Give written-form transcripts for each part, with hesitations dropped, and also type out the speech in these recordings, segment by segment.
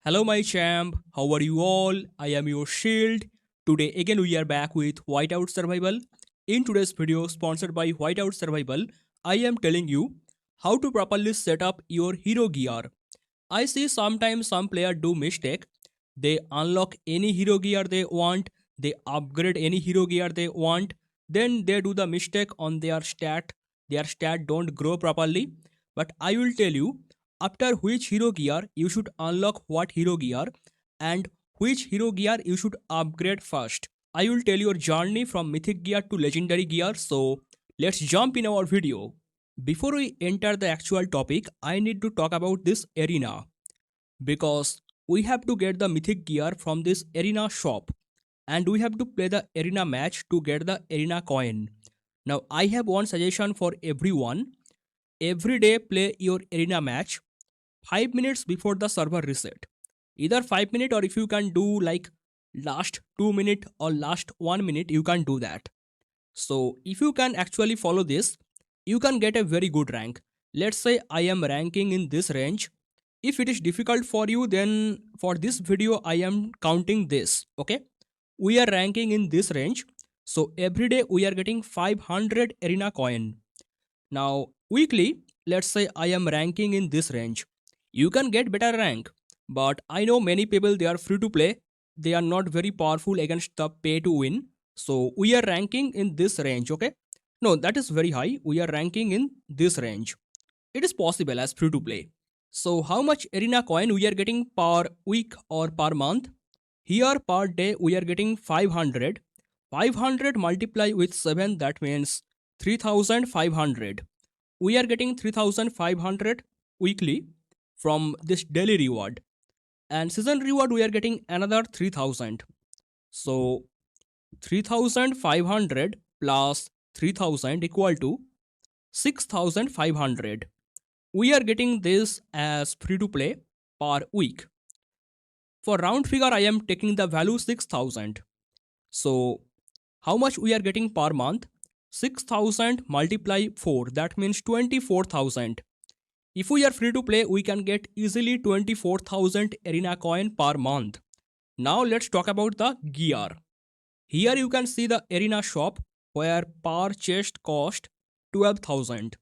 Hello my champ, how are you all? I am your shield. Today again we are back with Whiteout Survival. In today's video sponsored by Whiteout Survival, I am telling you how to properly set up your hero gear. I see sometimes some players do mistake. They unlock any hero gear they want, they upgrade any hero gear they want, then they do the mistake on their stat. Their stat don't grow properly. But I will tell you after which hero gear you should unlock what hero gear and which hero gear you should upgrade first. I will tell your journey from mythic gear to legendary gear, so let's jump in our video. Before we enter the actual topic, I need to talk about this arena because we have to get the mythic gear from this arena shop and we have to play the arena match to get the arena coin. Now I have one suggestion for everyone. Every day play your arena match 5 minutes before the server reset. Either 5 minutes, or if you can do like last 2 minutes or last 1 minute, you can do that. So if you can actually follow this, you can get a very good rank. Let's say I am ranking in this range. If it is difficult for you, then for this video I am counting this. Okay, we are ranking in this range, so every day we are getting 500 arena coin. Now weekly, let's say I am ranking in this range, you can get better rank, but I know many people, they are free to play, they are not very powerful against the pay to win. So we are ranking in this range. Okay, no, that is very high. We are ranking in this range. It is possible as free to play. So how much arena coin we are getting per week or per month? Here per day we are getting 500. 500 multiply with 7, that means 3500. We are getting 3500 weekly from this daily reward, and season reward we are getting another 3000. So 3500 plus 3000 equal to 6500. We are getting this as free to play per week. For round figure I am taking the value 6000. So how much we are getting per month? 6000 multiply 4, that means 24000. If we are free to play, we can get easily 24,000 arena coin per month. Now let's talk about the gear. Here you can see the arena shop where per chest cost 12,000.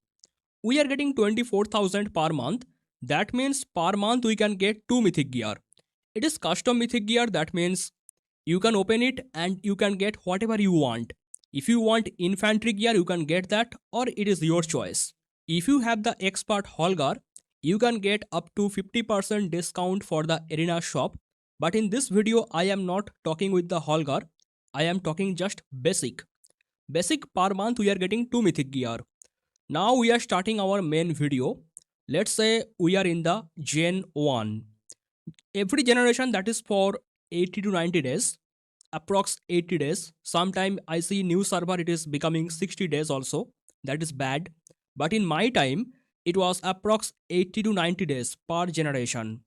We are getting 24,000 per month. That means per month we can get 2 mythic gear. It is custom mythic gear, that means you can open it and you can get whatever you want. If you want infantry gear, you can get that, or it is your choice. If you have the expert Holger, you can get up to 50% discount for the arena shop. But in this video, I am not talking with the Holger. I am talking just basic. Basic per month we are getting 2 mythic gear. Now we are starting our main video. Let's say we are in the Gen 1. Every generation, that is for 80 to 90 days. Approx 80 days. Sometime I see new server it is becoming 60 days also. That is bad. But in my time, it was approx 80 to 90 days per generation.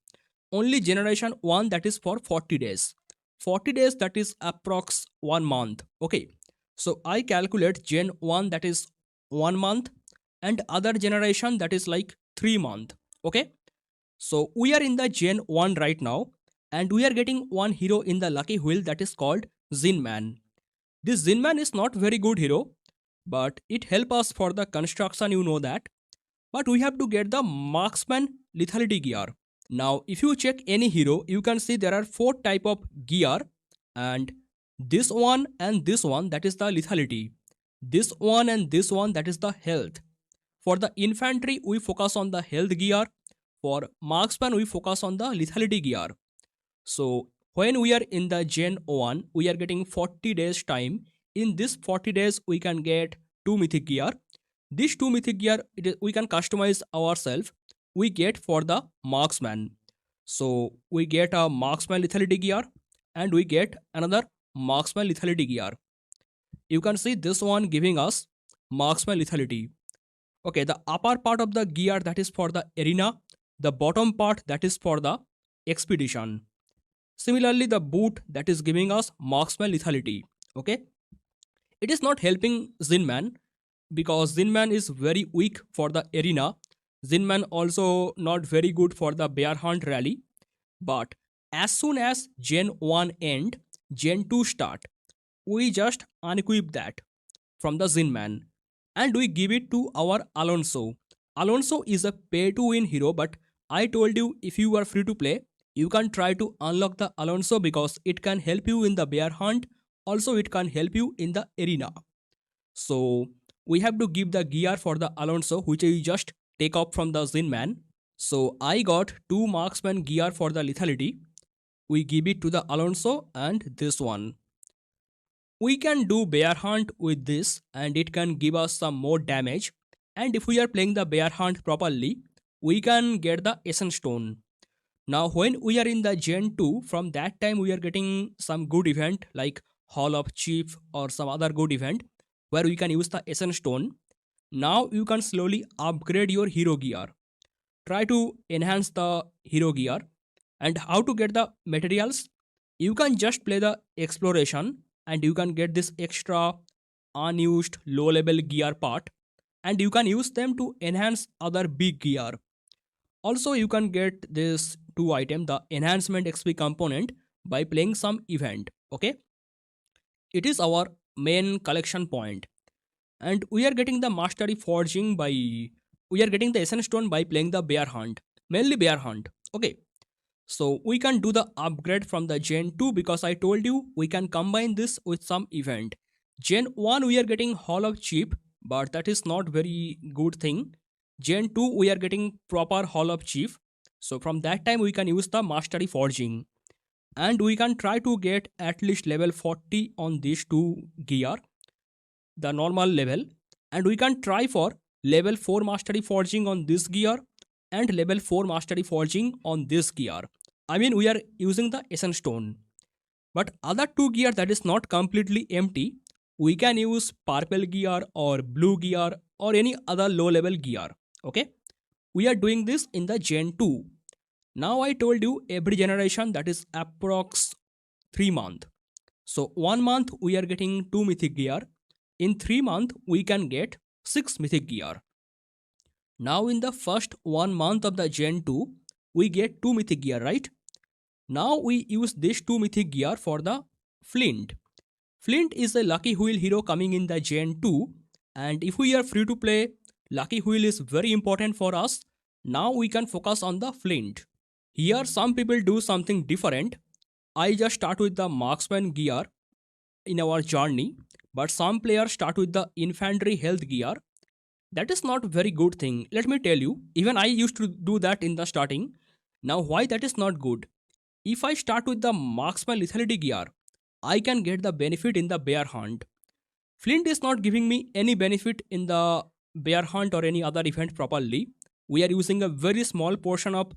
Only generation 1, that is for 40 days. 40 days, that is approx 1 month. Okay. So I calculate Gen 1, that is 1 month, and other generation, that is like 3 month. Okay. So we are in the Gen 1 right now, and we are getting one hero in the lucky wheel, that is called Zinman. This Zinman is not very good hero, but it help us for the construction, you know that. But we have to get the Marksman lethality gear. Now if you check any hero, you can see there are 4 type of gear, and this one and this one, that is the lethality. This one and this one, that is the health. For the infantry we focus on the health gear. For Marksman we focus on the lethality gear. So when we are in the Gen 1, we are getting 40 days time. In this 40 days, we can get 2 mythic gear. This 2 mythic gear, we can customize ourselves. We get for the Marksman. So we get a Marksman lethality gear and we get another Marksman lethality gear. You can see this one giving us Marksman lethality. Okay, the upper part of the gear, that is for the arena. The bottom part, that is for the expedition. Similarly, the boot, that is giving us Marksman lethality. Okay, it is not helping Zinman because Zinman is very weak for the arena. Zinman also not very good for the bear hunt rally. But As soon as Gen 1 end, Gen 2 start. We just unequip that from the Zinman and we give it to our Alonso. Alonso is a pay to win hero, but I told you if you are free to play, you can try to unlock the Alonso because it can help you in the bear hunt. Also, it can help you in the arena. So, we have to give the gear for the Alonso, which I just take up from the Zinman. So, I got 2 Marksman gear for the lethality. We give it to the Alonso and this one. We can do bear hunt with this and it can give us some more damage, and if we are playing the bear hunt properly we can get the essence stone. Now when we are in the gen 2, from that time we are getting some good event like hall of chief or some other good event where we can use the essence stone. Now you can slowly upgrade your hero gear, try to enhance the hero gear. And how to get the materials? You can just play the exploration and you can get this extra unused low level gear part, and you can use them to enhance other big gear. Also you can get this two item, the enhancement xp component, by playing some event. Okay, it is our main collection point. And we are getting the mastery forging by, we are getting the essence stone by playing the bear hunt, mainly bear hunt. Okay, so we can do the upgrade from the Gen 2 because I told you we can combine this with some event. Gen 1 we are getting Hall of Chief, but that is not very good thing. Gen 2 we are getting proper Hall of Chief. So from that time we can use the Mastery Forging. And we can try to get at least level 40 on these two gear, the normal level. And we can try for level 4 Mastery Forging on this gear and level 4 Mastery Forging on this gear. I mean, we are using the Essence Stone. But other two gear that is not completely empty, we can use purple gear or blue gear or any other low level gear. Okay, we are doing this in the Gen 2. Now I told you every generation that is approx 3 month. So 1 month we are getting 2 mythic gear. In 3 month we can get 6 mythic gear. Now in the first 1 month of the Gen 2, we get 2 mythic gear, right? Now we use this 2 mythic gear for the Flint. Flint is a lucky wheel hero coming in the Gen 2, and if we are free to play, lucky wheel is very important for us. Now we can focus on the Flint. Here some people do something different. I just start with the Marksman gear in our journey, but some players start with the infantry health gear. That is not very good thing. Let me tell you, even I used to do that in the starting. Now why that is not good? If I start with the Marksman lethality gear, I can get the benefit in the bear hunt. Flint is not giving me any benefit in the bear hunt or any other event properly. We are using a very small portion of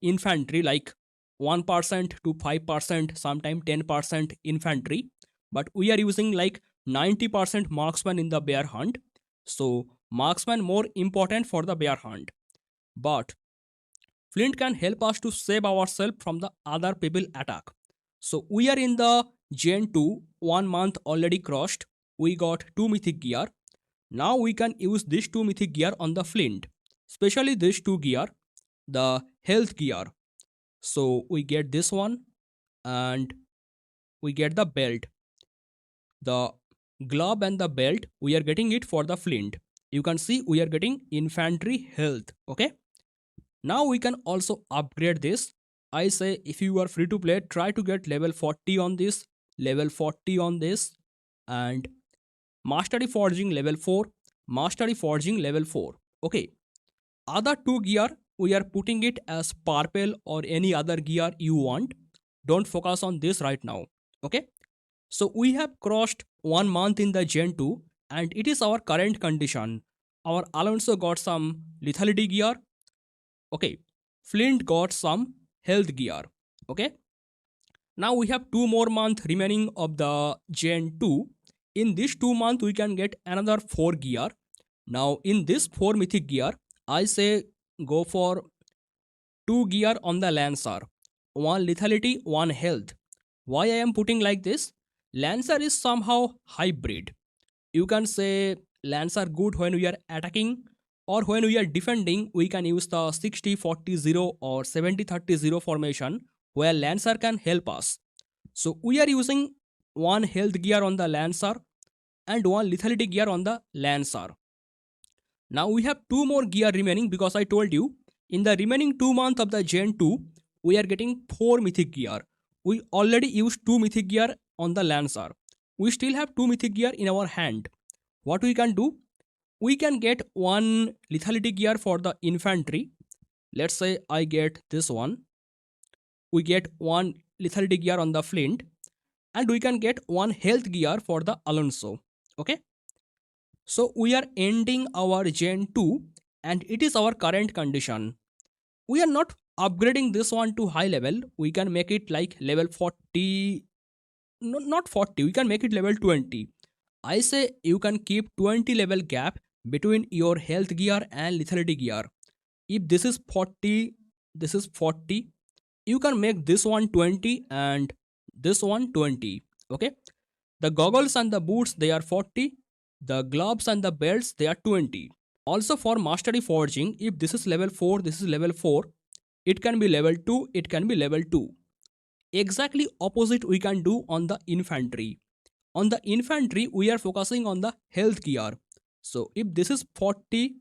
infantry, like 1% to 5%, sometimes 10% infantry. But we are using like 90% marksman in the bear hunt. So marksman more important for the bear hunt. But Flint can help us to save ourselves from the other people attack. So we are in the Gen 2, 1 month already crossed. We got 2 mythic gear. Now we can use this 2 mythic gear on the Flint. Especially this 2 gear, the health gear. So we get this one and we get the belt. The glove and the belt, we are getting it for the Flint. You can see we are getting infantry health. Okay. Now we can also upgrade this. I say if you are free to play, try to get level 40 on this, level 40 on this, and Mastery Forging level 4, Mastery Forging level 4. Okay. Other two gear, we are putting it as purple or any other gear you want. Don't focus on this right now. Okay. So we have crossed 1 month in the Gen 2 and it is our current condition. Our Alonso got some lethality gear. Okay, Flint got some health gear. Okay, now we have 2 more months remaining of the Gen 2. In this 2 month we can get another 4 gear. Now in this 4 mythic gear, I say go for 2 gear on the Lancer, 1 lethality, 1 health. Why I am putting like this? Lancer is somehow hybrid. You can say Lancer good when we are attacking, or when we are defending we can use the 60-40-0 or 70-30-0 formation where Lancer can help us. So we are using one health gear on the Lancer and one lethality gear on the Lancer. Now we have two more gear remaining because I told you in the remaining 2 months of the Gen 2, we are getting 4 mythic gear. We already used 2 mythic gear on the Lancer. We still have 2 mythic gear in our hand. What we can do? We can get one lethality gear for the infantry. Let's say I get this one. We get one lethality gear on the Flint, and we can get one health gear for the Alonso. Okay, so we are ending our Gen 2 and it is our current condition. We are not upgrading this one to high level. We can make it like level 40. No, not 40, we can make it level 20. I say you can keep 20 level gap between your health gear and lethality gear. If this is 40, this is 40, you can make this one 20 and this one 20. Okay, the goggles and the boots, they are 40, the gloves and the belts, they are 20. Also for mastery forging, if this is level 4, this is level 4, it can be level 2, it can be level 2. Exactly opposite we can do on the infantry. On the infantry, we are focusing on the health gear. So if this is 40,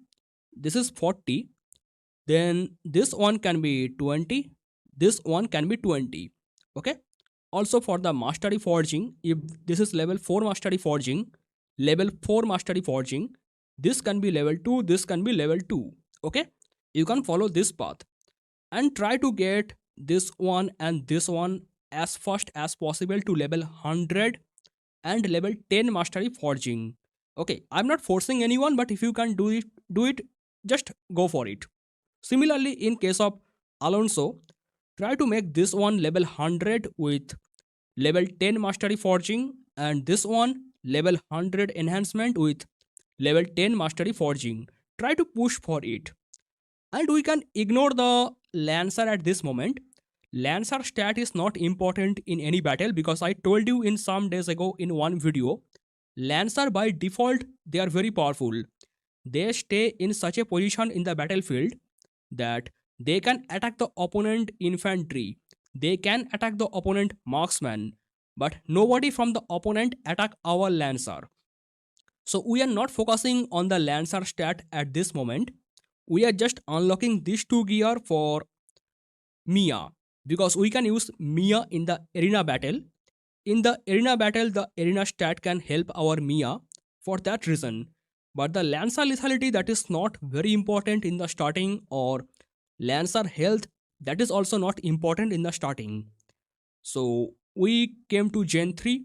this is 40, then this one can be 20, this one can be 20. Okay, also for the mastery forging, if this is level 4 mastery forging, level 4 mastery forging, this can be level 2, this can be level 2. Okay, you can follow this path and try to get this one and this one as fast as possible to level 100 and level 10 mastery forging. Okay, I'm not forcing anyone, but if you can do it, just go for it. Similarly, in case of Alonso, try to make this one level 100 with level 10 mastery forging and this one level 100 enhancement with level 10 mastery forging. Try to push for it. And we can ignore the Lancer at this moment. Lancer stat is not important in any battle because I told you in some days ago in one video, Lancer by default, they are very powerful. They stay in such a position in the battlefield that they can attack the opponent infantry. They can attack the opponent marksman, but nobody from the opponent attack our Lancer. So we are not focusing on the Lancer stat at this moment. We are just unlocking these two gear for Mia because we can use Mia in the arena battle. In the arena battle, the arena stat can help our Mia for that reason. But the Lancer lethality, that is not very important in the starting, or Lancer health, that is also not important in the starting. So we came to Gen 3.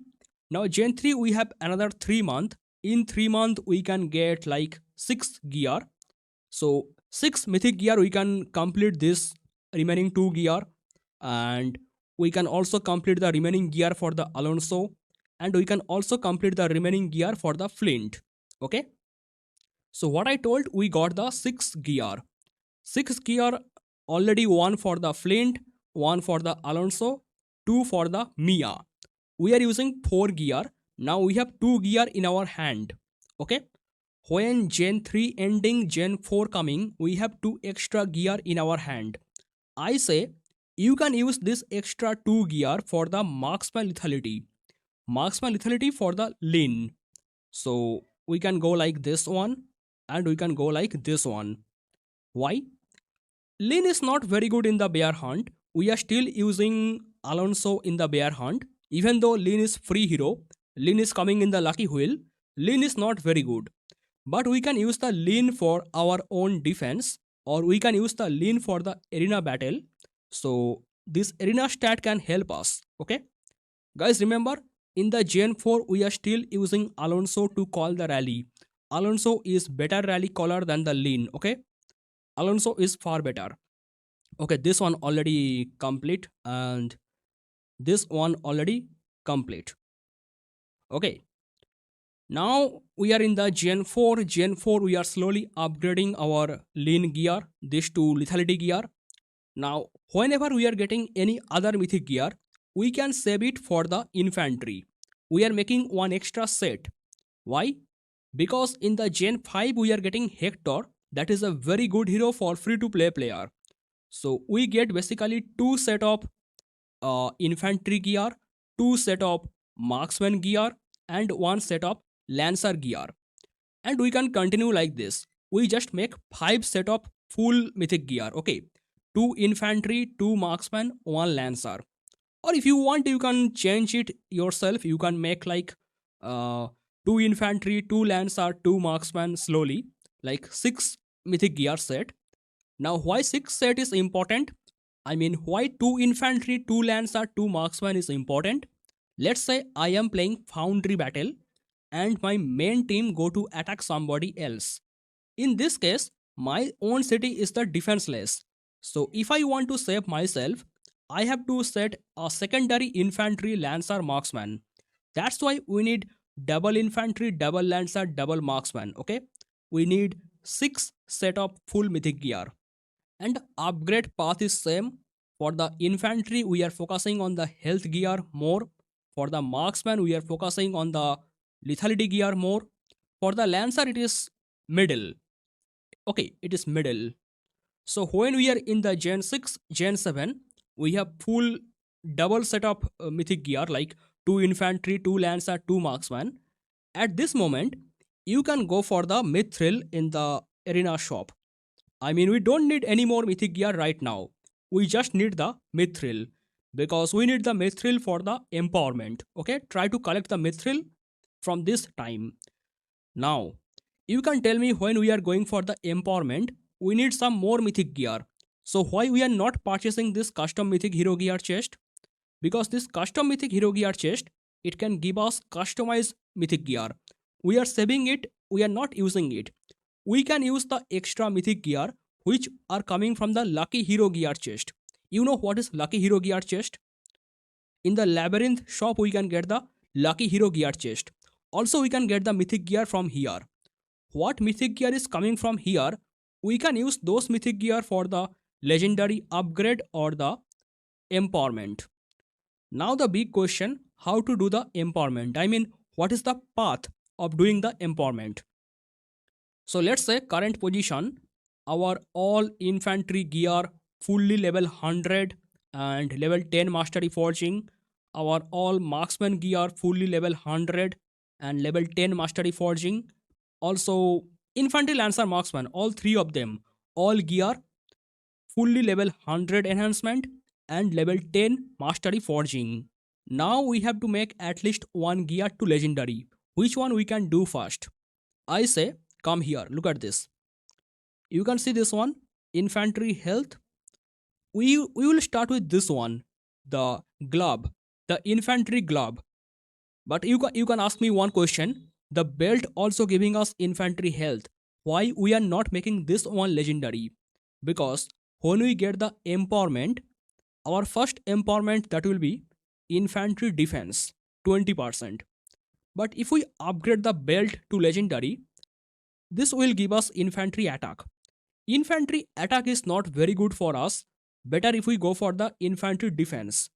Now Gen 3 we have another 3 month. In 3 month we can get like 6 gear. So 6 mythic gear we can complete this remaining 2 gear, and we can also complete the remaining gear for the Alonso, and we can also complete the remaining gear for the Flint. Okay, so what I told, we got the 6 gear. 6 gear already, one for the Flint, one for the Alonso, 2 for the Mia. We are using 4 gear. Now we have 2 gear in our hand. Okay, when Gen 3 ending, Gen 4 coming, we have 2 extra gear in our hand. I say you can use this extra 2 gear for the Marksman lethality. Marksman lethality for the Lynn. So we can go like this one and we can go like this one. Why? Lynn is not very good in the bear hunt. We are still using Alonso in the bear hunt. Even though Lynn is free hero, Lynn is coming in the lucky wheel, Lynn is not very good. But we can use the Lynn for our own defense, or we can use the Lynn for the arena battle. So this arena stat can help us. Okay, guys, remember in the Gen 4 we are still using Alonso to call the rally. Alonso is better rally caller than the Lynn. Okay, Alonso is far better. Okay, this one already complete and this one already complete. Okay, now we are in the Gen 4. Gen 4 we are slowly upgrading our Lean gear, this to lethality gear. Now whenever we are getting any other mythic gear, we can save it for the infantry. We are making one extra set. Why? Because in the Gen 5 we are getting Hector, that is a very good hero for free to play player. So we get basically 2 set of infantry gear, 2 set of marksman gear, and 1 set of lancer gear. And we can continue like this. We just make 5 set of full mythic gear. Okay, 2 infantry, 2 marksman, 1 lancer. Or if you want, you can change it yourself. You can make like uh, 2 infantry, 2 lancer, 2 marksman slowly, like 6 mythic gear set. Now, why 6 set is important? I mean, why 2 infantry, 2 lancer, 2 marksman is important? Let's say I am playing Foundry Battle and my main team go to attack somebody else. In this case, my own city is the defenseless. So if I want to save myself, I have to set a secondary infantry lancer marksman. That's why we need double infantry, double lancer, double marksman. Okay, we need 6 set of full mythic gear. And upgrade path is same. For the infantry we are focusing on the health gear more. For the marksman we are focusing on the lethality gear more. For the lancer it is middle. Okay, it is middle. So when we are in the gen 6 gen 7, we have full double set of mythic gear like 2 infantry, 2 lancer, 2 marksman. At this moment you can go for the mithril in the arena shop. I mean, we don't need any more mythic gear right now. We just need the mithril because we need the mithril for the empowerment. Okay, try to collect the mithril from this time. Now, you can tell me when we are going for the empowerment, we need some more mythic gear. So why we are not purchasing this custom mythic hero gear chest? Because this custom mythic hero gear chest, it can give us customized mythic gear. We are saving it, we are not using it. We can use the extra mythic gear which are coming from the lucky hero gear chest. You know what is lucky hero gear chest? In the labyrinth shop we can get the lucky hero gear chest. Also we can get the mythic gear from here. What mythic gear is coming from here, we can use those mythic gear for the legendary upgrade or the empowerment. Now the big question, how to do the empowerment? I mean, what is the path of doing the empowerment? So let's say current position, our all infantry gear fully level 100 and level 10 mastery forging, our all marksman gear fully level 100 and level 10 mastery forging, also infantry lancer marksman, all three of them, all gear fully level 100 enhancement and level 10 mastery forging. Now we have to make at least one gear to legendary. Which one we can do first? I say, come here, look at this. You can see this one, infantry health. We will start with this one, the glove, the infantry glove. But you can ask me one question. The belt also giving us infantry health. Why we are not making this one legendary? Because when we get the empowerment, our first empowerment that will be infantry defense 20%. But if we upgrade the belt to legendary, this will give us infantry attack. Infantry attack is not very good for us. Better if we go for the infantry defense.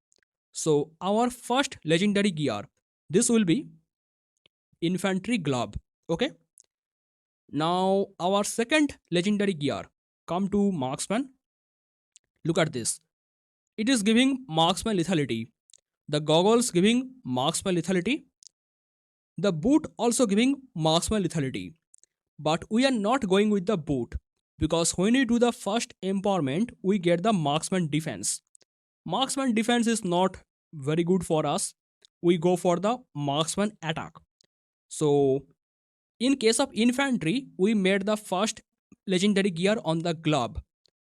So our first legendary gear, this will be infantry glove. Okay. Now our second legendary gear, come to marksman. Look at this. It is giving marksman lethality. The goggles giving marksman lethality. The boot also giving marksman lethality. But we are not going with the boot because when we do the first empowerment, we get the marksman defense. Marksman defense is not very good for us. We go for the marksman attack. So, in case of infantry, we made the first legendary gear on the glove.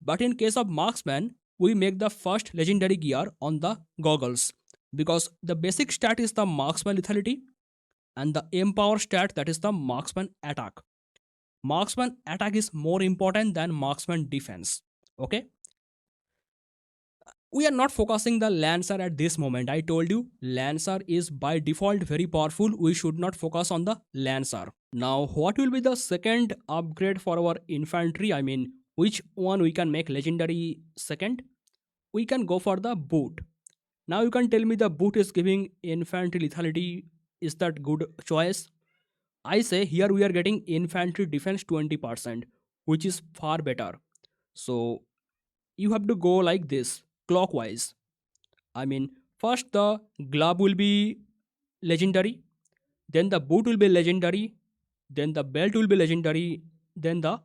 But in case of marksman, we make the first legendary gear on the goggles. Because the basic stat is the marksman lethality and the empower stat, that is the marksman attack. Marksman attack is more important than marksman defense. Okay, we are not focusing the lancer at this moment. I told you lancer is by default very powerful. We should not focus on the lancer. Now what will be the second upgrade for our infantry? I mean, which one we can make legendary second? We can go for the boot. Now you can tell me the boot is giving infantry lethality. Is that good choice? I say here we are getting infantry defense 20%, which is far better. So you have to go like this, clockwise. I mean, first the glove will be legendary, then the boot will be legendary, then the belt will be legendary, then the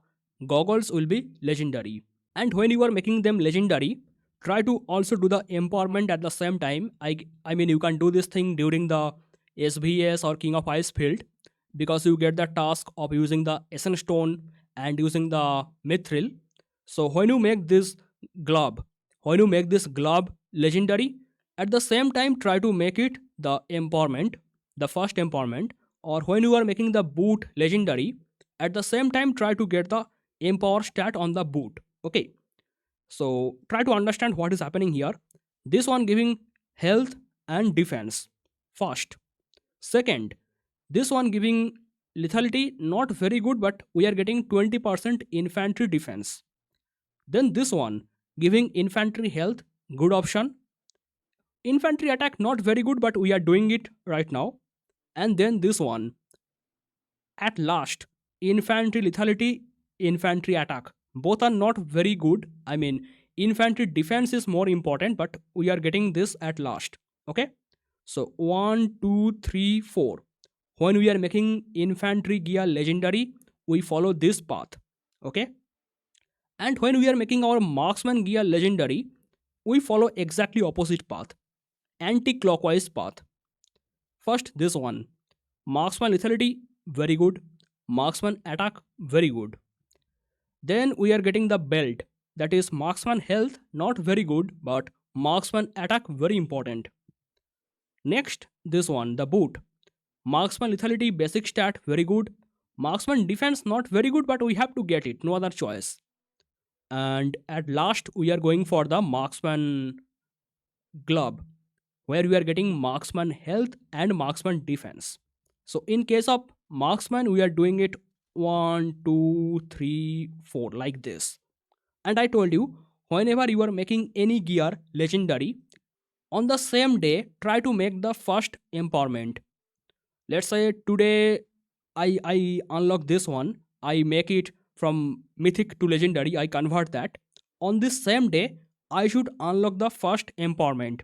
goggles will be legendary. And when you are making them legendary, try to also do the empowerment at the same time. I mean, you can do this thing during the SVS or King of Ice field, because you get the task of using the Essence Stone and using the mithril. So when you make this glob when you make this glob legendary, at the same time try to make it the empowerment, the first empowerment. Or when you are making the boot legendary, at the same time try to get the empower stat on the boot. Okay, so try to understand what is happening here. This one giving health and defense first. Second, this one giving lethality, not very good, but we are getting 20% infantry defense. Then this one giving infantry health, good option. Infantry attack, not very good, but we are doing it right now. And then this one, at last, infantry lethality, infantry attack. Both are not very good. I mean, infantry defense is more important, but we are getting this at last. Okay, so 1, 2, 3, 4. When we are making infantry gear legendary, we follow this path. Okay, and when we are making our marksman gear legendary, we follow exactly opposite path, anti-clockwise path. First, this one, marksman lethality, very good. Marksman attack, very good. Then we are getting the belt, that is marksman health, not very good, but marksman attack, very important. Next, this one, the boot, marksman lethality, basic stat, very good. Marksman defense, not very good, but we have to get it, no other choice. And at last, we are going for the marksman glove, where we are getting marksman health and marksman defense. So in case of marksman, we are doing it 1, 2, 3, 4 like this. And I told you, whenever you are making any gear legendary, on the same day, try to make the first empowerment. Let's say today I unlock this one, I make it from mythic to legendary, I convert that. On this same day, I should unlock the first empowerment,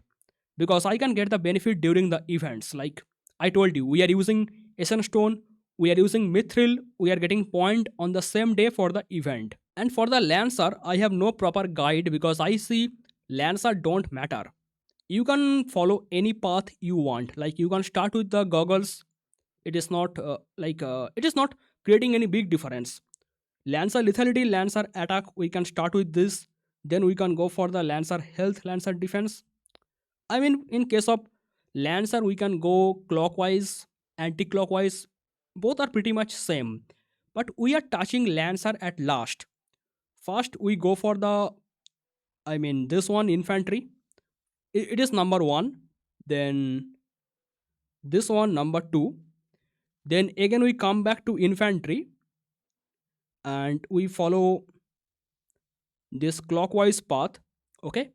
because I can get the benefit during the events. Like I told you, we are using Essence Stone, we are using Mithril, we are getting point on the same day for the event. And for the Lancer, I have no proper guide, because I see Lancer don't matter. You can follow any path you want. Like you can start with the goggles. It is not it is not creating any big difference. Lancer lethality, Lancer attack, we can start with this. Then we can go for the Lancer health, Lancer defense. I mean, in case of Lancer, we can go clockwise, anti-clockwise. Both are pretty much same. But we are touching Lancer at last. First, we go for the, I mean, this one, infantry. It is number 1. Then this one, number 2. Then again, we come back to infantry. And we follow this clockwise path. Okay.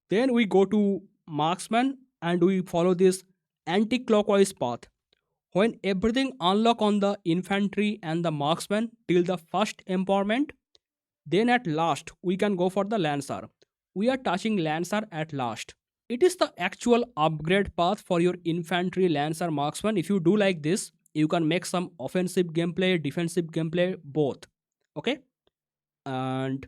Then we go to marksman and we follow this anti-clockwise path. When everything unlock on the infantry and the marksman till the first empowerment, then at last we can go for the lancer. We are touching lancer at last. It is the actual upgrade path for your infantry, lancer, marksman. If you do like this, you can make some offensive gameplay, defensive gameplay, both. Okay. And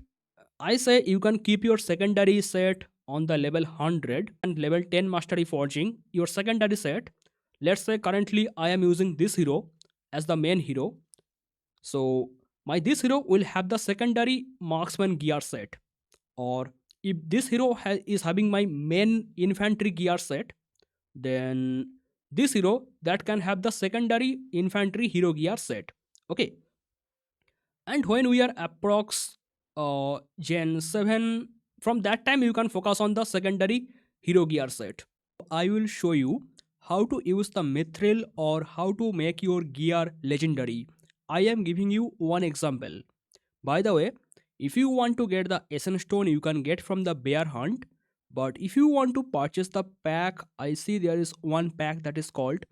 I say you can keep your secondary set on the level 100 and level 10 mastery forging your secondary set. Let's say currently I am using this hero as the main hero. So my this hero will have the secondary marksman gear set. Or if this hero is having my main infantry gear set, then this hero that can have the secondary infantry hero gear set. Okay. And when we are approx gen 7, from that time you can focus on the secondary hero gear set. I will show you how to use the mithril or how to make your gear legendary. I am giving you one example. By the way, if you want to get the essence stone, you can get from the bear hunt. But if you want to purchase the pack, I see there is one pack that is called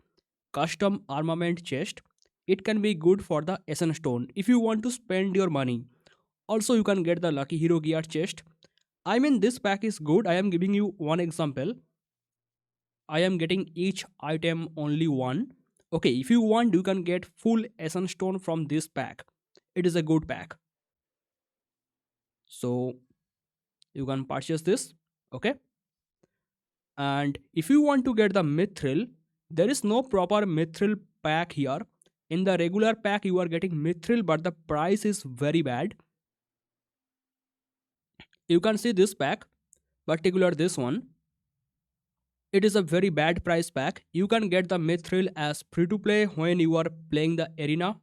custom armament chest. It can be good for the essence stone if you want to spend your money. Also, you can get the lucky hero gear chest. I mean, this pack is good. I am giving you one example. I am getting each item only one. Okay, if you want, you can get full essence stone from this pack. It is a good pack. So you can purchase this. Okay. And if you want to get the mithril, there is no proper mithril pack here. In the regular pack, you are getting mithril, but the price is very bad. You can see this pack, particular this one. It is a very bad price pack. You can get the mithril as free to play when you are playing the arena.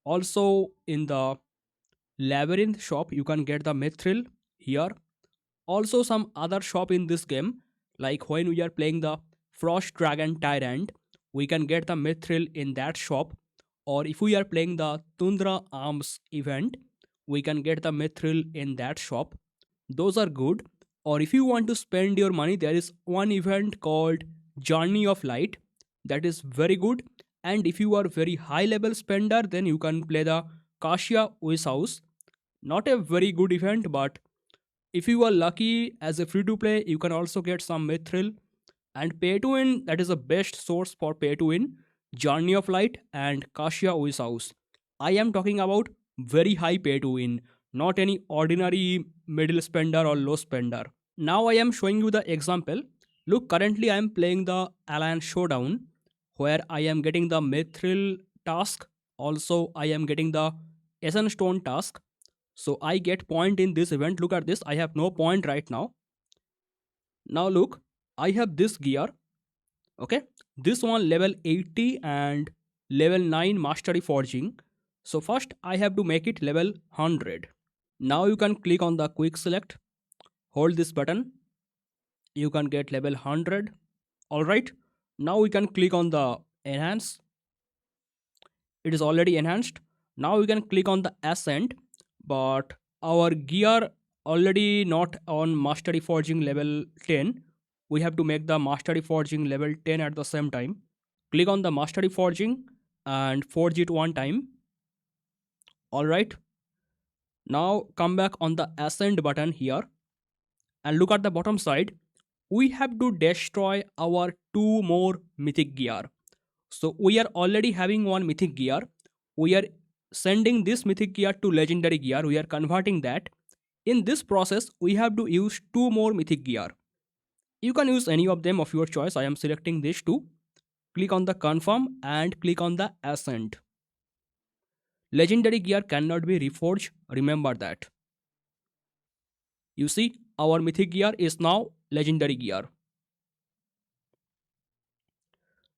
Also, in the labyrinth shop, you can get the mithril here. Also, some other shop in this game, like when we are playing the Frost Dragon Tyrant, we can get the mithril in that shop. Or if we are playing the Tundra Arms event, we can get the mithril in that shop. Those are good. Or if you want to spend your money, there is one event called Journey of Light that is very good. And if you are very high level spender, then you can play the Kasia Wish House. Not a very good event, but if you are lucky as a free to play, you can also get some mithril. And pay to win, that is the best source for pay to win. Journey of Light and Kasia Wish House. I am talking about very high pay to win, not any ordinary middle spender or low spender. Now I am showing you the example. Look, currently I am playing the Alliance Showdown, where I am getting the mithril task. Also, I am getting the essence stone task. So I get point in this event. Look at this, I have no point right now. Now look, I have this gear. Okay, this one level 80 and level 9 mastery forging. So first I have to make it level 100. Now you can click on the quick select, hold this button, you can get level 100. All right, now we can click on the enhance. It is already enhanced. Now we can click on the ascent, but our gear already not on mastery forging level 10. We have to make the mastery forging level 10 at the same time. Click on the mastery forging and forge it one time. All right, now come back on the ascent button here and look at the bottom side. We have to destroy our two more mythic gear. So we are already having one mythic gear. We are sending this mythic gear to legendary gear. We are converting that. In this process, we have to use two more mythic gear. You can use any of them of your choice. I am selecting these two. Click on the confirm and click on the ascent. Legendary gear cannot be reforged. Remember that. You see, our mythic gear is now legendary gear.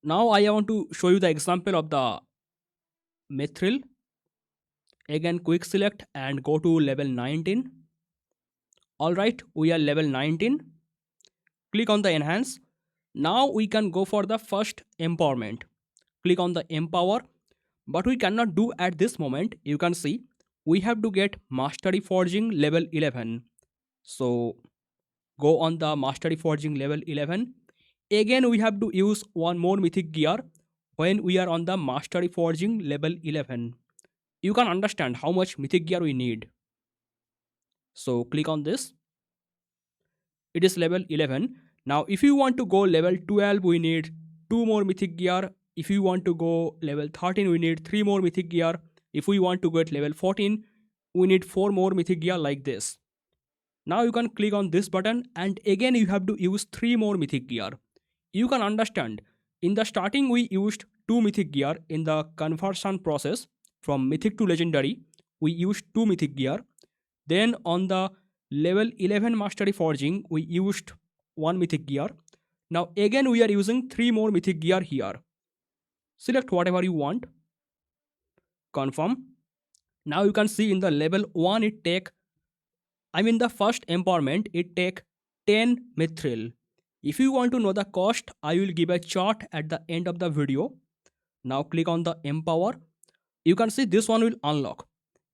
Now I want to show you the example of the mithril. Again, quick select and go to level 19. Alright, we are level 19. Click on the enhance. Now we can go for the first empowerment. Click on the empower. But we cannot do at this moment. You can see we have to get mastery forging level 11. So go on the mastery forging level 11. Again, we have to use one more mythic gear when we are on the mastery forging level 11. You can understand how much mythic gear we need. So click on this. It is level 11. Now if you want to go level 12, we need 2 more mythic gear. If you want to go level 13, we need 3 more mythic gear. If we want to get level 14, we need 4 more mythic gear like this. Now you can click on this button and again you have to use 3 more mythic gear. You can understand, in the starting we used 2 mythic gear. In the conversion process from mythic to legendary, we used 2 mythic gear. Then on the level 11 mastery forging, we used 1 mythic gear. Now again we are using 3 more mythic gear here. Select whatever you want. Confirm. Now you can see in the level 1 the first empowerment, it take 10 mithril. If you want to know the cost, I will give a chart at the end of the video. Now click on the empower. You can see this one will unlock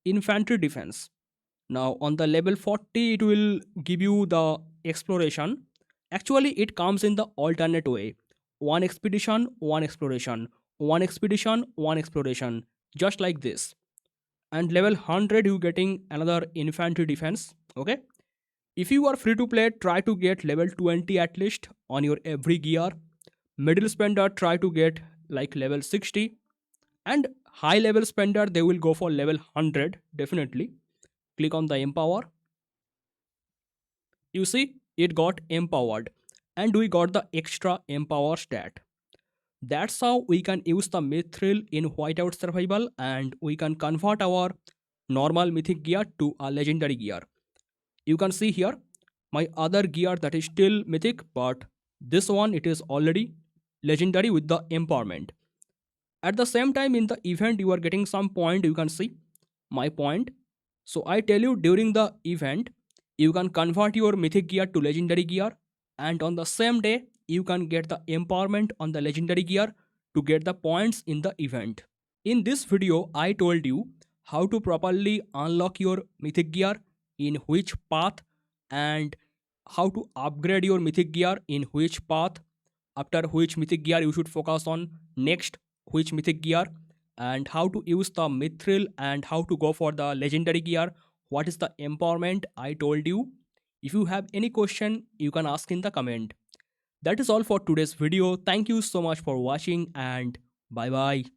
infantry defense. Now on the level 40, it will give you the exploration. Actually, it comes in the alternate way. One expedition, one exploration. One expedition, one exploration. Just like this. And level 100, you getting another infantry defense. Okay. If you are free to play, try to get level 20 at least on your every gear. Middle spender try to get like level 60, and high level spender they will go for level 100 definitely. Click on the empower. You see it got empowered, and we got the extra empower stat. That's how we can use the mithril in Whiteout Survival, and we can convert our normal mythic gear to a legendary gear. You can see here my other gear that is still mythic, but this one it is already legendary with the empowerment. At the same time, in the event you are getting some point, you can see my point. So I tell you, during the event you can convert your mythic gear to legendary gear, and on the same day you can get the empowerment on the legendary gear to get the points in the event. In this video I told you how to properly unlock your mythic gear, in which path, and how to upgrade your mythic gear in which path, after which mythic gear you should focus on next, which mythic gear, and how to use the mithril, and how to go for the legendary gear, what is the empowerment I told you. If you have any question you can ask in the comment. That is all for today's video. Thank you so much for watching, and bye bye.